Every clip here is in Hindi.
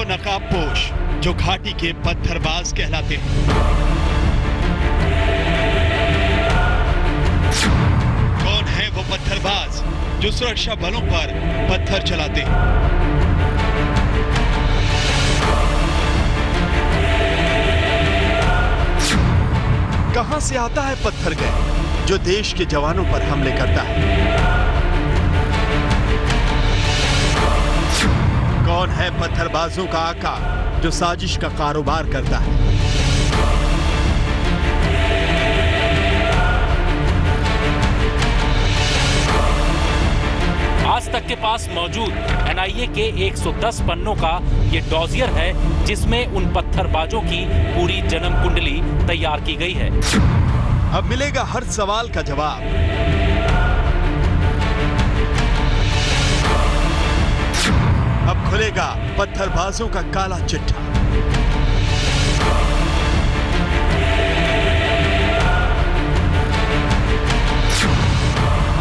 वो नकाबपोश जो घाटी के पत्थरबाज कहलाते हैं? कौन है वो पत्थरबाज जो सुरक्षा बलों पर पत्थर चलाते हैं? कहां से आता है पत्थर गैंग जो देश के जवानों पर हमले करता है? कौन है पत्थरबाजों का आका जो साजिश का कारोबार करता है? आज तक के पास मौजूद एनआईए के 110 पन्नों का ये डॉजियर है जिसमें उन पत्थरबाजों की पूरी जन्म कुंडली तैयार की गई है। अब मिलेगा हर सवाल का जवाब। अब खुलेगा पत्थरबाजों का काला चिट्ठा।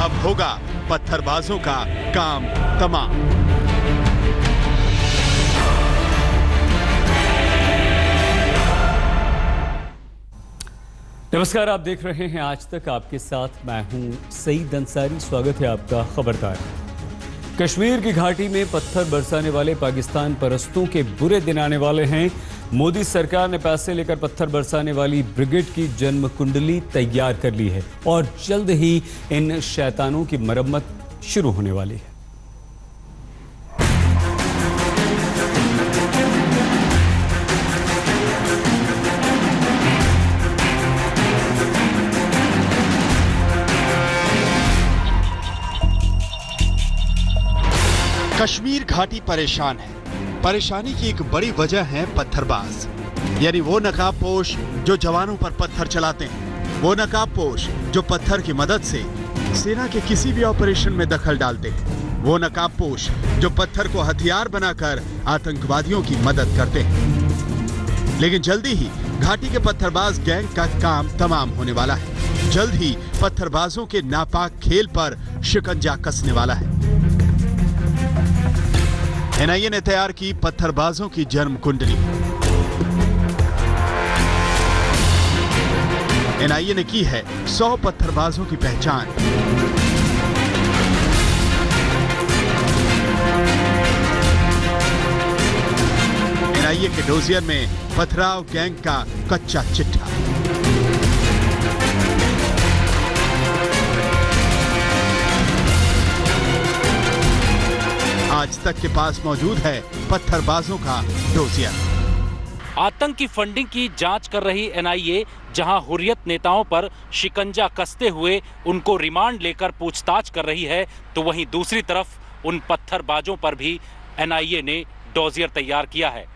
अब होगा पत्थरबाजों का काम तमाम। नमस्कार, आप देख रहे हैं आज तक। आपके साथ मैं हूं सईद अंसारी। स्वागत है आपका खबरदार। कश्मीर की घाटी में पत्थर बरसाने वाले पाकिस्तान परस्तों के बुरे दिन आने वाले हैं। मोदी सरकार ने पैसे लेकर पत्थर बरसाने वाली ब्रिगेड की जन्म कुंडली तैयार कर ली है और जल्द ही इन शैतानों की मरम्मत शुरू होने वाली है। कश्मीर घाटी परेशान है। परेशानी की एक बड़ी वजह है पत्थरबाज, यानी वो नकाबपोश जो जवानों पर पत्थर चलाते हैं, वो नकाबपोश जो पत्थर की मदद से सेना के किसी भी ऑपरेशन में दखल डालते हैं, वो नकाबपोश जो पत्थर को हथियार बनाकर आतंकवादियों की मदद करते हैं। लेकिन जल्दी ही घाटी के पत्थरबाज गैंग का काम तमाम होने वाला है। जल्द ही पत्थरबाजों के नापाक खेल पर शिकंजा कसने वाला है। एनआईए ने तैयार की पत्थरबाजों की जन्म कुंडली। एनआईए ने की है 100 पत्थरबाजों की पहचान। एनआईए के डोजियर में पथराव गैंग का कच्चा चिट्ठा। आज तक के पास मौजूद है पत्थरबाजों का डोजियर। आतंक की फंडिंग की जांच कर रही एनआईए जहां हुर्रियत नेताओं पर शिकंजा कसते हुए उनको रिमांड लेकर पूछताछ कर रही है, तो वहीं दूसरी तरफ उन पत्थरबाजों पर भी एनआईए ने डोजियर तैयार किया है।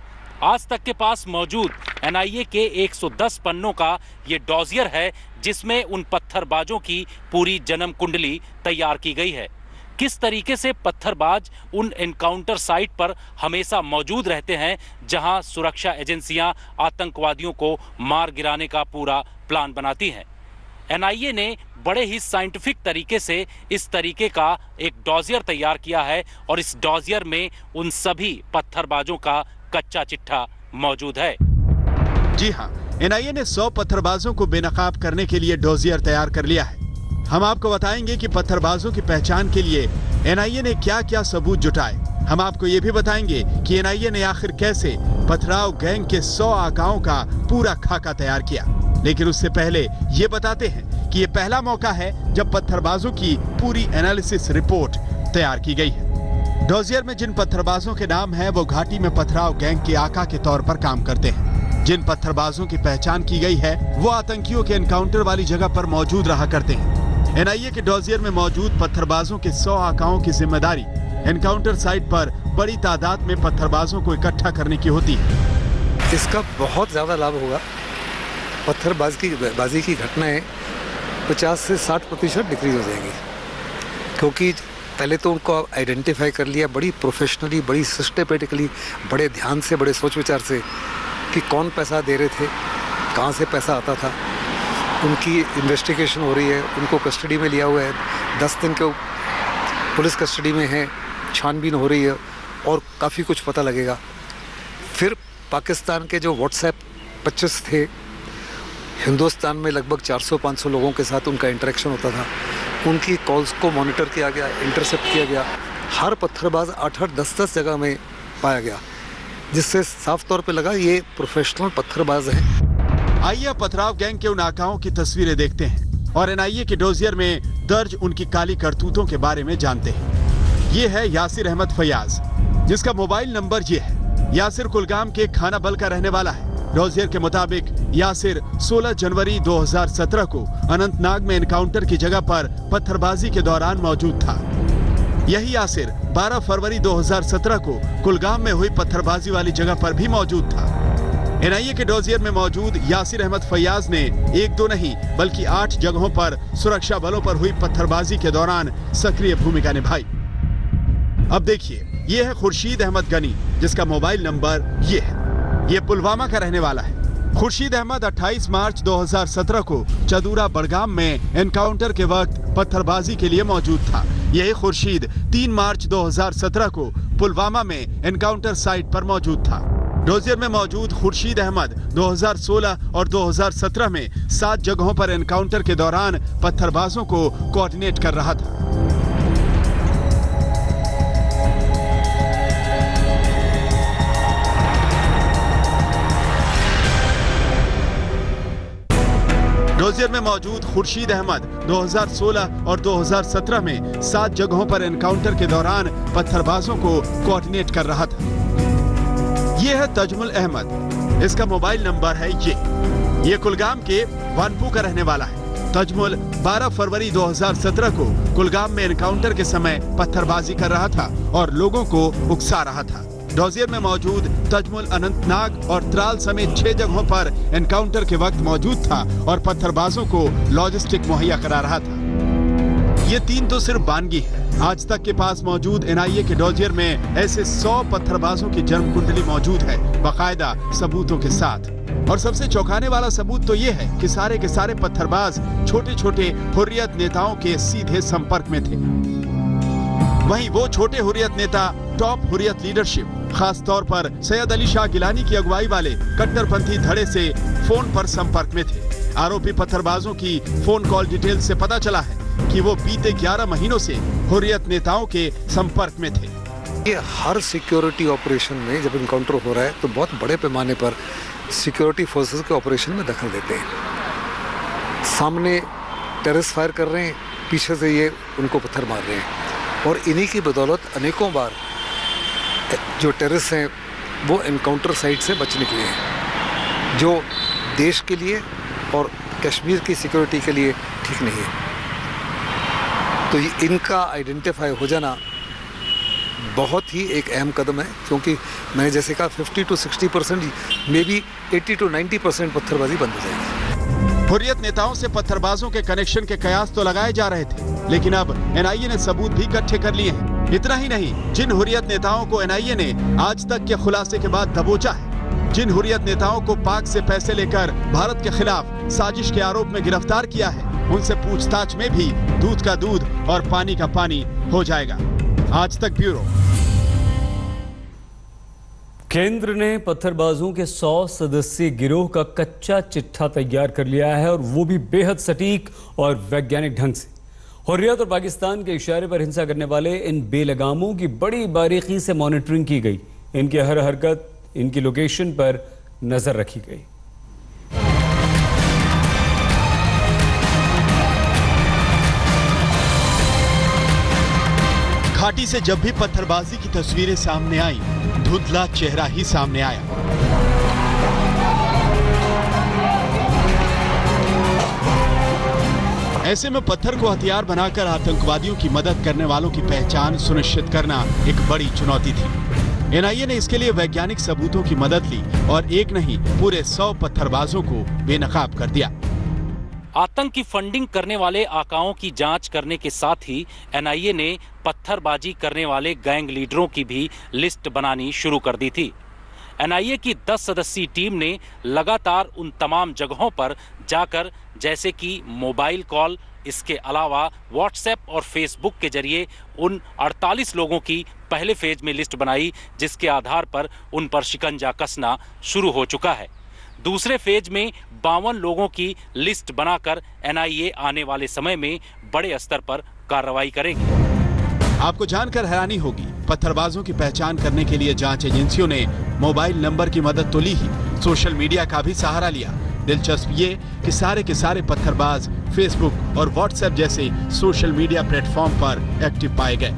आज तक के पास मौजूद एनआईए के 110 पन्नों का ये डोजियर है जिसमें उन पत्थरबाजों की पूरी जन्म कुंडली तैयार की गई है। किस तरीके से पत्थरबाज उन एनकाउंटर साइट पर हमेशा मौजूद रहते हैं जहां सुरक्षा एजेंसियां आतंकवादियों को मार गिराने का पूरा प्लान बनाती हैं। एनआईए ने बड़े ही साइंटिफिक तरीके से इस तरीके का एक डोजियर तैयार किया है और इस डोजियर में उन सभी पत्थरबाजों का कच्चा चिट्ठा मौजूद है। जी हां, एनआईए ने 100 पत्थरबाजों को बेनकाब करने के लिए डोजियर तैयार कर लिया है। हम आपको बताएंगे कि पत्थरबाजों की पहचान के लिए एनआईए ने क्या क्या सबूत जुटाए। हम आपको ये भी बताएंगे कि एनआईए ने आखिर कैसे पथराव गैंग के 100 आकाओं का पूरा खाका तैयार किया। लेकिन उससे पहले ये बताते हैं कि ये पहला मौका है जब पत्थरबाजों की पूरी एनालिसिस रिपोर्ट तैयार की गई है। डोजियर में जिन पत्थरबाजों के नाम है वो घाटी में पथराव गैंग के आका के तौर पर काम करते हैं। जिन पत्थरबाजों की पहचान की गई है वो आतंकियों के एनकाउंटर वाली जगह पर मौजूद रहा करते हैं। एनआईए के डोजियर में मौजूद पत्थरबाजों के 100 आकाओं की जिम्मेदारी एनकाउंटर साइट पर बड़ी तादाद में पत्थरबाजों को इकट्ठा करने की होती है। इसका बहुत ज़्यादा लाभ होगा। पत्थरबाजी की घटनाएं 50 से 60% डिक्रीज हो जाएंगी, क्योंकि पहले तो उनको आइडेंटिफाई कर लिया बड़ी प्रोफेशनली, बड़ी सिस्टमेटिकली, बड़े ध्यान से, बड़े सोच विचार से कि कौन पैसा दे रहे थे, कहाँ से पैसा आता था। उनकी इन्वेस्टिगेशन हो रही है, उनको कस्टडी में लिया हुआ है, 10 दिन के पुलिस कस्टडी में है, छानबीन हो रही है और काफ़ी कुछ पता लगेगा। पाकिस्तान के जो व्हाट्सएप 25 थे, हिंदुस्तान में लगभग 400-500 लोगों के साथ उनका इंटरेक्शन होता था। उनकी कॉल्स को मॉनिटर किया गया, इंटरसेप्ट किया गया। हर पत्थरबाज 8-8, 10-10 जगह में पाया गया, जिससे साफ तौर पे लगा ये प्रोफेशनल पत्थरबाज हैं। आइए पथराव गैंग के उन आकाओं की तस्वीरें देखते हैं और एनआईए के डोजियर में दर्ज उनकी काली करतूतों के बारे में जानते हैं। ये है यासिर अहमद फयाज, जिसका मोबाइल नंबर ये है। यासिर कुलगाम के खाना बल का रहने वाला है। डोजियर के मुताबिक यासिर 16 जनवरी 2017 को अनंतनाग में एनकाउंटर की जगह पर पत्थरबाजी के दौरान मौजूद था। यही यासिर 12 फरवरी 2017 को कुलगाम में हुई पत्थरबाजी वाली जगह पर भी मौजूद था। एनआईए के डोजियर में मौजूद यासिर अहमद फयाज ने 1-2 नहीं बल्कि 8 जगहों पर सुरक्षा बलों पर हुई पत्थरबाजी के दौरान सक्रिय भूमिका निभाई। अब देखिए, ये है खुर्शीद अहमद गनी, जिसका मोबाइल नंबर ये है। ये पुलवामा का रहने वाला है। खुर्शीद अहमद 28 मार्च 2017 को चदूरा बड़गाम में एनकाउंटर के वक्त पत्थरबाजी के लिए मौजूद था। यही खुर्शीद 3 मार्च 2017 को पुलवामा में एनकाउंटर साइट पर मौजूद था। डोजियर में मौजूद खुर्शीद अहमद 2016 और 2017 में 7 जगहों पर एनकाउंटर के दौरान पत्थरबाजों को कोऑर्डिनेट कर रहा था। डोजियर में मौजूद खुर्शीद अहमद 2016 और 2017 में 7 जगहों पर एनकाउंटर के दौरान पत्थरबाजों को कोऑर्डिनेट कर रहा था। यह है तजमुल अहमद, इसका मोबाइल नंबर है ये कुलगाम के वानपू का रहने वाला है। तजमुल 12 फरवरी 2017 को कुलगाम में एनकाउंटर के समय पत्थरबाजी कर रहा था और लोगों को उकसा रहा था। डोजियर में मौजूद तजमुल अनंतनाग और त्राल समेत 6 जगहों पर एनकाउंटर के वक्त मौजूद था और पत्थरबाजों को लॉजिस्टिक मुहैया करा रहा था। ये 3 तो सिर्फ बानगी है। आज तक के पास मौजूद एनआईए के डोजियर में ऐसे 100 पत्थरबाजों की जन्म कुंडली मौजूद है, बाकायदा सबूतों के साथ। और सबसे चौंकाने वाला सबूत तो ये है कि सारे के सारे पत्थरबाज छोटे छोटे हुर्रियत नेताओं के सीधे संपर्क में थे। वहीं वो छोटे हुर्रियत नेता टॉप हुर्रियत लीडरशिप, खास तौर पर सैयद अली शाह गिलानी की अगुवाई वाले कट्टरपंथी धड़े से फोन पर संपर्क में थे। आरोपी पत्थरबाजों की फोन कॉल डिटेल से पता चला है कि वो बीते 11 महीनों से हुर्रियत नेताओं के संपर्क में थे। ये हर सिक्योरिटी ऑपरेशन में जब इनकाउंटर हो रहा है तो बहुत बड़े पैमाने पर सिक्योरिटी फोर्सेस के ऑपरेशन में दखल देते हैं। सामने टेररिस्ट फायर कर रहे हैं, पीछे से ये उनको पत्थर मार रहे हैं और इन्हीं की बदौलत अनेकों बार जो टेररिस्ट हैं वो एनकाउंटर साइट से बच निकले हैं, जो देश के लिए और कश्मीर की सिक्योरिटी के लिए ठीक नहीं है। तो इनका आइडेंटिफाई हो जाना बहुत ही एक अहम कदम है, क्योंकि मैंने जैसे कहा 50 to 60%, मे बी 80 to 90% पत्थरबाजी बंद हो जाएगी। हुर्रियत नेताओं से पत्थरबाजों के कनेक्शन के कयास तो लगाए जा रहे थे, लेकिन अब एनआईए ने सबूत भी इकट्ठे कर लिए हैं। इतना ही नहीं, जिन हुर्रियत नेताओं को एनआईए ने आज तक के खुलासे के बाद दबोचा है, जिन हुर्रियत नेताओं को पाक से पैसे लेकर भारत के खिलाफ साजिश के आरोप में गिरफ्तार किया है, उनसे पूछताछ में भी दूध का दूध और पानी का पानी हो जाएगा। आज तक ब्यूरो। केंद्र ने पत्थरबाजों के 100 सदस्यीय गिरोह का कच्चा चिट्ठा तैयार कर लिया है और वो भी बेहद सटीक और वैज्ञानिक ढंग से। हुर्रियत और पाकिस्तान के इशारे पर हिंसा करने वाले इन बेलगामों की बड़ी बारीकी से मॉनिटरिंग की गई। इनकी हर हरकत, इनकी लोकेशन पर नजर रखी गई। घाटी से जब भी पत्थरबाजी की तस्वीरें सामने आई, धुंधला चेहरा ही सामने आया। ऐसे में पत्थर को हथियार बनाकर आतंकवादियों की मदद करने वालों की पहचान सुनिश्चित करना एक बड़ी चुनौती थी। एनआईए ने इसके लिए वैज्ञानिक सबूतों की मदद ली और एक नहीं पूरे 100 पत्थरबाजों को बेनकाब कर दिया। आतंक की फंडिंग करने वाले आकाओं की जांच करने के साथ ही एनआईए ने पत्थरबाजी करने वाले गैंग लीडरों की भी लिस्ट बनानी शुरू कर दी थी। एनआईए की 10 सदस्यीय टीम ने लगातार उन तमाम जगहों पर जाकर, जैसे कि मोबाइल कॉल, इसके अलावा व्हाट्सएप और फेसबुक के जरिए उन 48 लोगों की पहले फेज में लिस्ट बनाई, जिसके आधार पर उन पर शिकंजा कसना शुरू हो चुका है। दूसरे फेज में 52 लोगों की लिस्ट बनाकर एनआईए आने वाले समय में बड़े स्तर पर कार्रवाई करेगी। आपको जानकर हैरानी होगी, पत्थरबाजों की पहचान करने के लिए जांच एजेंसियों ने मोबाइल नंबर की मदद तो ली ही, सोशल मीडिया का भी सहारा लिया। दिलचस्प ये कि सारे के सारे पत्थरबाज फेसबुक और व्हाट्सएप जैसे सोशल मीडिया प्लेटफॉर्म पर एक्टिव पाए गए।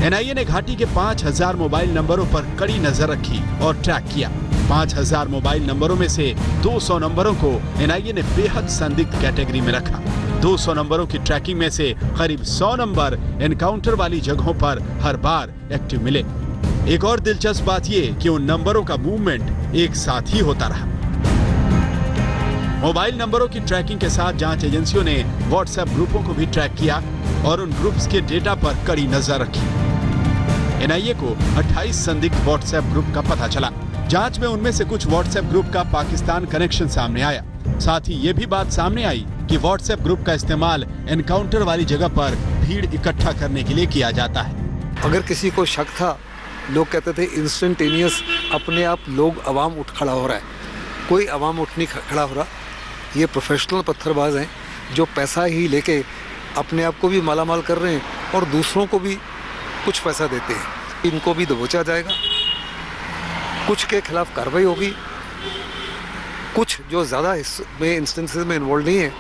एनआईए ने घाटी के 5000 मोबाइल नंबरों पर कड़ी नजर रखी और ट्रैक किया। 5000 मोबाइल नंबरों में से 200 नंबरों को एनआईए ने बेहद संदिग्ध कैटेगरी में रखा। 200 नंबरों की ट्रैकिंग में से करीब 100 नंबर एनकाउंटर वाली जगहों पर हर बार एक्टिव मिले। एक और दिलचस्प बात यह कि उन नंबरों का मूवमेंट एक साथ ही होता रहा। मोबाइल नंबरों की ट्रैकिंग के साथ जांच एजेंसियों ने व्हाट्सएप ग्रुपों को भी ट्रैक किया और उन ग्रुप्स के डेटा पर कड़ी नजर रखी। एनआईए को 28 संदिग्ध व्हाट्सएप ग्रुप का पता चला। जांच में उनमें से कुछ व्हाट्सएप ग्रुप का पाकिस्तान कनेक्शन सामने आया। साथ ही ये भी बात सामने आई कि व्हाट्सएप ग्रुप का इस्तेमाल एनकाउंटर वाली जगह पर भीड़ इकट्ठा करने के लिए किया जाता है। अगर किसी को शक था, लोग कहते थे इंस्टेंटेनियस अपने आप लोग अवाम उठ खड़ा हो रहा है, कोई अवाम उठ नहीं खड़ा हो रहा। ये प्रोफेशनल पत्थरबाज हैं जो पैसा ही लेके अपने आप को भी मालामाल कर रहे हैं और दूसरों को भी कुछ पैसा देते हैं। इनको भी दबोचा जाएगा, कुछ के खिलाफ कार्रवाई होगी, कुछ जो ज़्यादा में इंस्टेंसेस में इन्वॉल्व नहीं है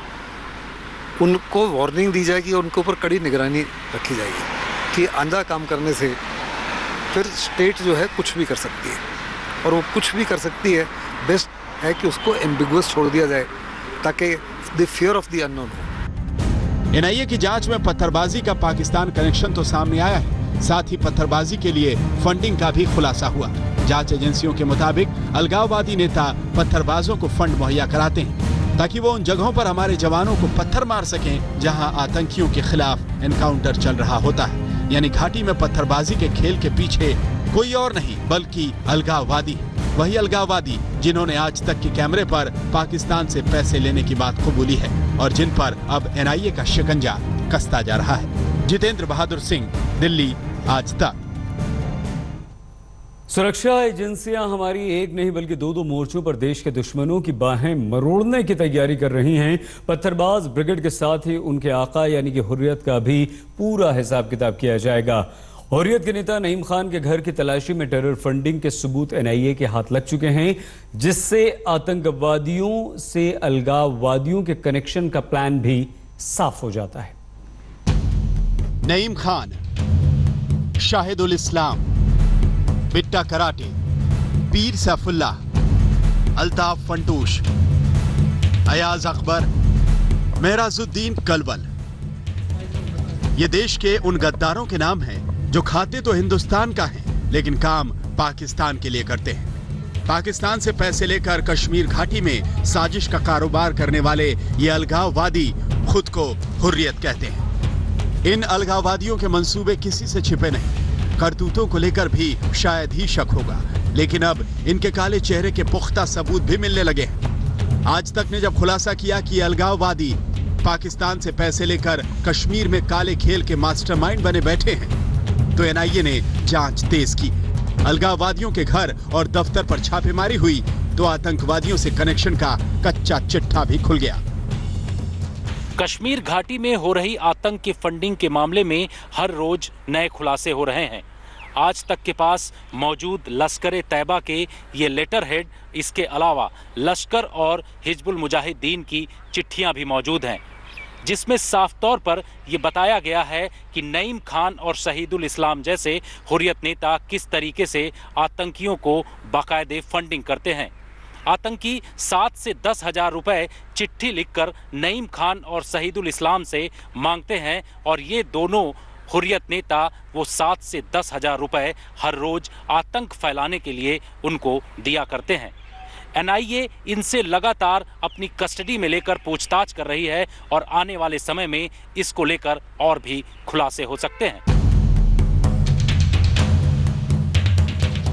उनको वार्निंग दी जाएगी और उनके ऊपर कड़ी निगरानी रखी जाएगी कि आंधा काम करने से फिर स्टेट जो है कुछ भी कर सकती है, और वो कुछ भी कर सकती है। बेस्ट है कि उसको एम्बिगुअस छोड़ दिया जाए ताकि the fear of the unknown हो। एनआईए की जांच में पत्थरबाजी का पाकिस्तान कनेक्शन तो सामने आया है, साथ ही पत्थरबाजी के लिए फंडिंग का भी खुलासा हुआ। जांच एजेंसियों के मुताबिक अलगाववादी नेता पत्थरबाजों को फंड मुहैया कराते हैं ताकि वो उन जगहों पर हमारे जवानों को पत्थर मार सकें जहां आतंकियों के खिलाफ एनकाउंटर चल रहा होता है। यानी घाटी में पत्थरबाजी के खेल के पीछे कोई और नहीं बल्कि अलगाववादी, वही अलगाववादी जिन्होंने आज तक के कैमरे पर पाकिस्तान से पैसे लेने की बात कबूली है और जिन पर अब एनआईए का शिकंजा कसता जा रहा है। जितेंद्र बहादुर सिंह, दिल्ली, आज तक। सुरक्षा एजेंसियां हमारी एक नहीं बल्कि दो मोर्चों पर देश के दुश्मनों की बाहें मरोड़ने की तैयारी कर रही हैं। पत्थरबाज ब्रिगेड के साथ ही उनके आका यानी कि हुर्रियत का भी पूरा हिसाब किताब किया जाएगा। हुर्रियत के नेता नईम खान के घर की तलाशी में टेरर फंडिंग के सबूत एनआईए के हाथ लग चुके हैं, जिससे आतंकवादियों से अलगाववादियों के कनेक्शन का प्लान भी साफ हो जाता है। नईम खान, शाहिदुल इस्लाम, बिट्टा कराटे, पीर सैफुल्लाह, अल्ताफ फंटूश, अयाज अकबर, मेहराजुद्दीन कलवल, ये देश के उन गद्दारों के नाम हैं जो खाते तो हिंदुस्तान का हैं लेकिन काम पाकिस्तान के लिए करते हैं। पाकिस्तान से पैसे लेकर कश्मीर घाटी में साजिश का कारोबार करने वाले ये अलगाववादी खुद को हुर्रियत कहते हैं। इन अलगाववादियों के मंसूबे किसी से छिपे नहीं, करतूतों को लेकर भी शायद ही शक होगा, लेकिन अब इनके काले चेहरे के पुख्ता सबूत भी मिलने लगे हैं। आज तक ने जब खुलासा किया कि अलगाववादी पाकिस्तान से पैसे लेकर कश्मीर में काले खेल के मास्टरमाइंड बने बैठे हैं, तो एनआईए ने जांच तेज की। अलगाववादियों के घर और दफ्तर पर छापेमारी हुई तो आतंकवादियों से कनेक्शन का कच्चा चिट्ठा भी खुल गया। कश्मीर घाटी में हो रही आतंक की फंडिंग के मामले में हर रोज नए खुलासे हो रहे हैं। आज तक के पास मौजूद लश्कर तैयबा के ये लेटर हेड, इसके अलावा लश्कर और हिजबुल मुजाहिदीन की चिट्ठियां भी मौजूद हैं, जिसमें साफ तौर पर यह बताया गया है कि नईम खान और शहीदुल इस्लाम जैसे हुर्रियत नेता किस तरीके से आतंकियों को बाकायदे फंडिंग करते हैं। आतंकी 7 से 10 हजार रुपए चिट्ठी लिखकर नईम खान और शहीदुल इस्लाम से मांगते हैं और ये दोनों हुर्रियत नेता वो 7 से 10 हजार रुपए हर रोज आतंक फैलाने के लिए उनको दिया करते हैं। एनआईए इनसे लगातार अपनी कस्टडी में लेकर पूछताछ कर रही है और आने वाले समय में इसको लेकर और भी खुलासे हो सकते हैं।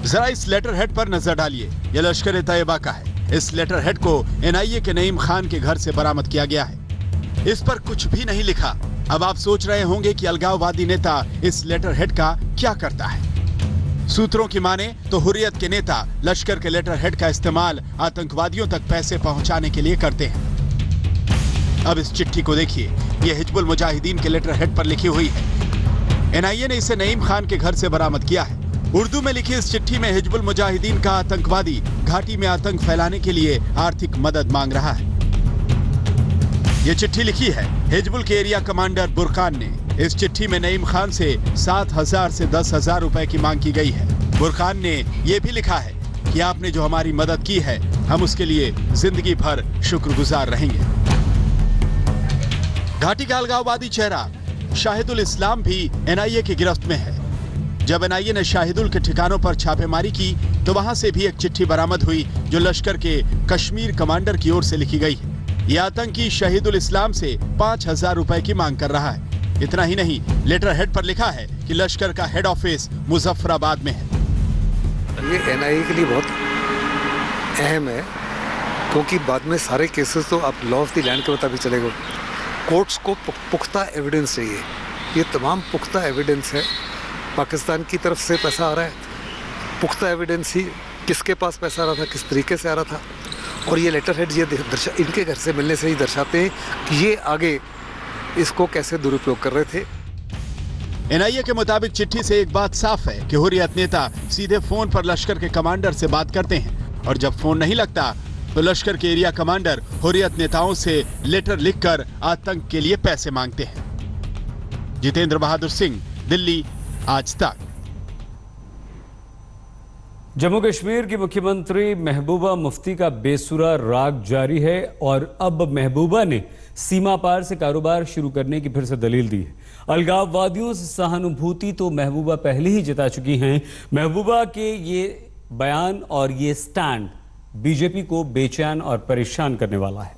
जरा इस लेटर हेड पर नजर डालिए, यह लश्कर तैयबा का है। इस लेटर हेड को एनआईए के नईम खान के घर से बरामद किया गया है। इस पर कुछ भी नहीं लिखा। अब आप सोच रहे होंगे कि अलगाववादी नेता इस लेटर हेड का क्या करता है। सूत्रों की माने तो हुर्रियत के नेता लश्कर के लेटर हेड का इस्तेमाल आतंकवादियों तक पैसे पहुंचाने के लिए करते हैं। अब इस चिट्ठी को देखिए, यह हिजबुल मुजाहिदीन के लेटर हेड पर लिखी हुई है। एनआईए ने इसे नईम खान के घर से बरामद किया है। उर्दू में लिखी इस चिट्ठी में हिजबुल मुजाहिदीन का आतंकवादी घाटी में आतंक फैलाने के लिए आर्थिक मदद मांग रहा है। ये चिट्ठी लिखी है हिजबुल के एरिया कमांडर बुरकान ने। इस चिट्ठी में नईम खान से 7,000 से 10,000 रुपए की मांग की गई है। बुरकान ने यह भी लिखा है कि आपने जो हमारी मदद की है, हम उसके लिए जिंदगी भर शुक्रगुजार रहेंगे। घाटी का अलगाववादी चेहरा शाहिदुल इस्लाम भी एनआईए की गिरफ्त में है। जब एनआईए ने शाहिदुल के ठिकानों पर छापेमारी की तो वहां से भी एक चिट्ठी बरामद हुई जो लश्कर के कश्मीर कमांडर की ओर से लिखी गई है। यह आतंकी शहीदुल इस्लाम से 5,000 रुपए की मांग कर रहा है। इतना ही नहीं, लेटर हेड पर लिखा है कि लश्कर का हेड ऑफिस मुजफ्फराबाद में है। ये एनआईए के लिए बहुत अहम है, क्योंकि बाद में सारे केसेस तो आप लॉ ऑफ द लैंड के मुताबिक चलेगा। कोर्ट्स को पुख्ता एविडेंस चाहिए। ये तमाम पुख्ता एविडेंस है। पाकिस्तान की तरफ से पैसा आ रहा है, पुख्ता एविडेंस ही किसके पास पैसा आ रहा था, किस तरीके से आ रहा था। और ये लेटर हेड ये इनके घर से मिलने से ही दर्शाते हैं कि ये आगे इसको कैसे दुरुपयोग कर रहे थे। एनआईए के मुताबिक चिट्ठी से एक बात साफ है कि हुर्रियत नेता सीधे फोन पर लश्कर के कमांडर से बात करते हैं और जब फोन नहीं लगता तो लश्कर के एरिया कमांडर हुर्रियत नेताओं से लेटर लिखकर आतंक के लिए पैसे मांगते हैं। जितेंद्र बहादुर सिंह, दिल्ली, आज तक। जम्मू कश्मीर की मुख्यमंत्री महबूबा मुफ्ती का बेसुरा राग जारी है और अब महबूबा ने सीमा पार से कारोबार शुरू करने की फिर से दलील दी है। अलगाववादियों से सहानुभूति तो महबूबा पहले ही जता चुकी हैं। महबूबा के ये बयान और ये स्टैंड बीजेपी को बेचैन और परेशान करने वाला है।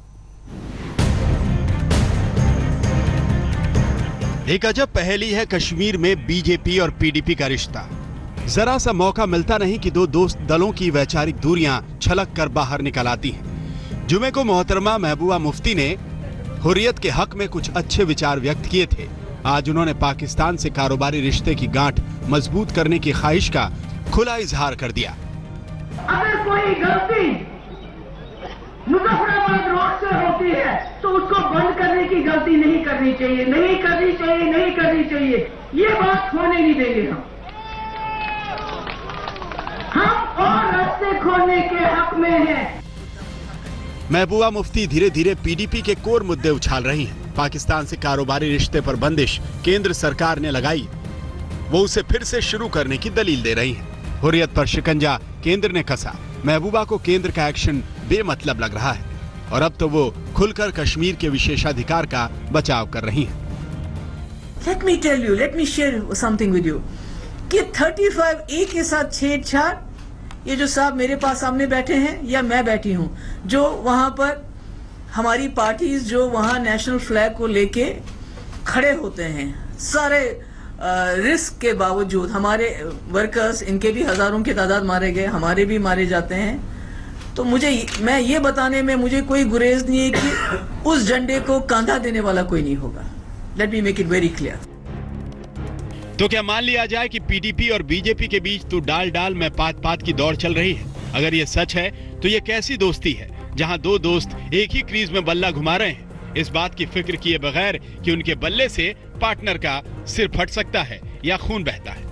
एक अजब पहेली है कश्मीर में बीजेपी और पीडीपी का रिश्ता। जरा सा मौका मिलता नहीं कि दो दोस्त दलों की वैचारिक दूरियां छलक कर बाहर निकल आती हैं। जुमे को मोहतरमा महबूबा मुफ्ती ने हुर्रियत के हक में कुछ अच्छे विचार व्यक्त किए थे। आज उन्होंने पाकिस्तान से कारोबारी रिश्ते की गांठ मजबूत करने की ख्वाहिश का खुला इजहार कर दिया। अगर कोई गलती मुजफ्फराबाद रोड से होती है तो उसको बंद करने की गलती नहीं करनी चाहिए, नहीं करनी चाहिए, नहीं करनी चाहिए। ये बात होने नहीं देंगे हम और रास्ते खोलने के हक में हैं। महबूबा मुफ्ती धीरे धीरे पीडीपी के कोर मुद्दे उछाल रही हैं। पाकिस्तान से कारोबारी रिश्ते पर बंदिश केंद्र सरकार ने लगाई, वो उसे फिर से शुरू करने की दलील दे रही हैं। हुर्रियत पर शिकंजा केंद्र ने कसा। महबूबा को केंद्र का एक्शन बेमतलब लग रहा है और अब तो वो खुलकर कश्मीर के विशेषाधिकार का बचाव कर रही हैं। Let me tell you, let me share something with you कि 35A के साथ छेड़छाड़, ये जो साहब मेरे पास सामने बैठे हैं या मैं बैठी हूँ, जो वहां पर हमारी पार्टीज जो वहां नेशनल फ्लैग को लेके खड़े होते हैं, सारे रिस्क के बावजूद हमारे वर्कर्स, इनके भी हजारों की तादाद मारे गए, हमारे भी मारे जाते हैं। तो मैं ये बताने में मुझे कोई गुरेज नहीं है कि उस झंडे को कांधा देने वाला कोई नहीं होगा। Let me make it very clear. तो क्या मान लिया जाए कि पीडीपी और बीजेपी के बीच तो डाल डाल में पात पात की दौड़ चल रही है? अगर ये सच है तो ये कैसी दोस्ती है जहां दो दोस्त एक ही क्रीज में बल्ला घुमा रहे हैं, इस बात की फिक्र किए बगैर कि उनके बल्ले से पार्टनर का सिर फट सकता है या खून बहता है।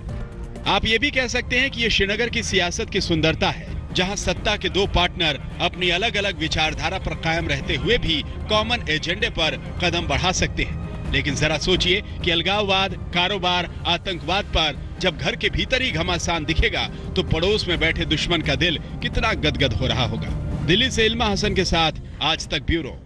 आप ये भी कह सकते हैं कि ये श्रीनगर की सियासत की सुंदरता है, जहां सत्ता के दो पार्टनर अपनी अलग अलग विचारधारा पर कायम रहते हुए भी कॉमन एजेंडे पर कदम बढ़ा सकते हैं। लेकिन जरा सोचिए कि अलगाववाद, कारोबार, आतंकवाद पर जब घर के भीतर ही घमासान दिखेगा तो पड़ोस में बैठे दुश्मन का दिल कितना गदगद हो रहा होगा। दिल्ली से इल्मा हसन के साथ आज तक ब्यूरो।